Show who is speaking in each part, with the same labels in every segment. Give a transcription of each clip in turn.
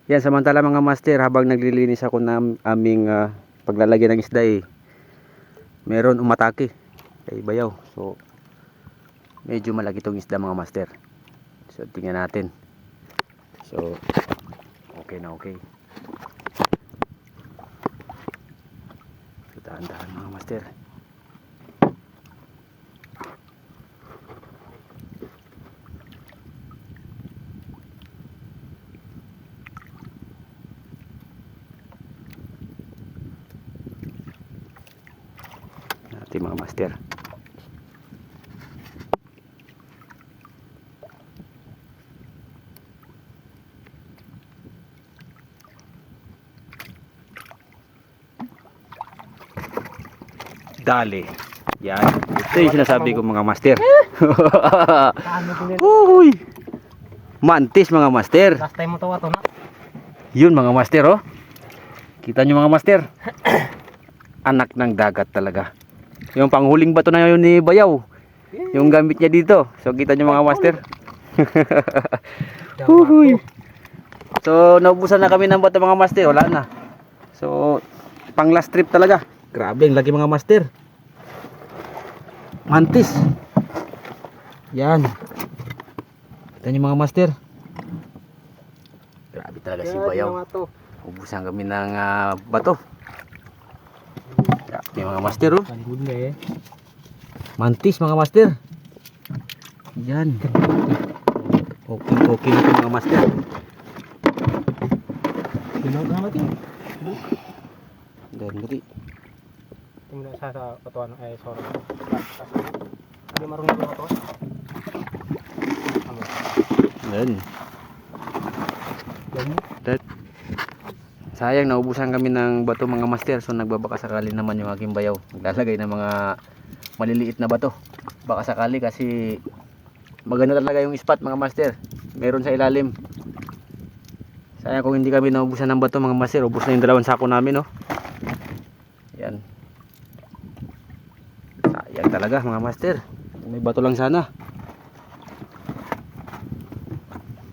Speaker 1: Yan, samantala mga master, habang naglilinis ako ng aming paglalagyan ng isda meron umatake kay bayaw. So medyo malaki tong isda mga master. So tingnan natin. So okay na okay. So dahan-dahan mga master. Natin mga master. Dali. Yan. Ito yung sinasabi ko mga master. Uy. Mantis mga master.
Speaker 2: Last time mo tawa to na.
Speaker 1: Yun mga master oh. Kita nyo mga master. Anak ng dagat talaga. Yung panghuling bato na yun ni Bayaw. Yung gamit niya dito. So kita nyo mga master. Uy. So naubusan na kami ng bato mga master. Wala na. So pang last trip talaga. Grabe ang laki mga master. Mantis. Yan. Kita nyo mga master. Grabe talaga si Bayaw. Ubusan kami ng bato. Grabe mga master oh. Mantis mga master. Yan. Okay na ito mga master. Dan beri.
Speaker 2: Tingnan sa katuan ay sorry. Hindi marunong ko to.
Speaker 1: Dan. Sayang naubusan kami ng bato mga master. So nagbabaka sakali naman yung aking bayaw. Naglalagay ng mga maliliit na bato. Baka sakali kasi maganda talaga yung spot mga master. Meron sa ilalim. Sayang kung hindi kami naubusan ng bato mga master. Ubus na yung dalawang sako namin oh. Yan. Sayang talaga mga master. May bato lang sana.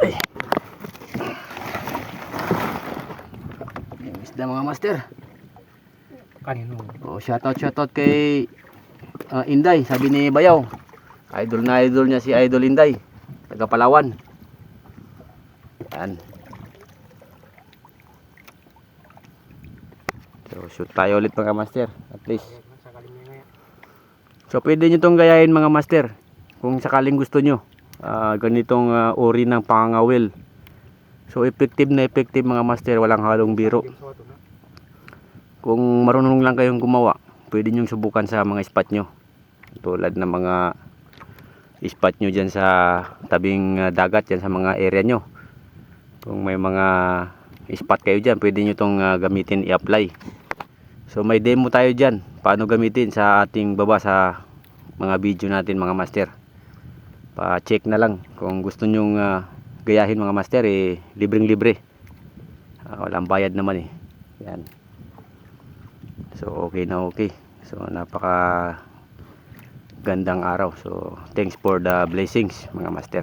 Speaker 1: Ay. Yung isda mga master.
Speaker 2: Kanino?
Speaker 1: Oh, shoutout kay Inday, sabi ni Bayaw. Idol na idol niya si Idol Inday. Taga Palawan. Yan. So shoot tayo ulit mga master. At least. So pwede nyo itong gayahin mga master. Kung sakaling gusto nyo. Ganitong uri ng pangangawil. So effective na effective mga master. Walang halong biro. Kung marunong lang kayong gumawa, pwede nyo subukan sa mga spot nyo. Tulad ng mga spot nyo dyan sa tabing dagat, dyan sa mga area nyo. Kung may mga spot kayo dyan, pwede nyo itong gamitin i-apply. So may demo tayo dyan, paano gamitin sa ating baba sa mga video natin mga master. Pa-check na lang kung gusto nyong gayahin mga master, libreng libre. Walang bayad naman Yan. So okay na okay. So napaka gandang araw. So thanks for the blessings mga master.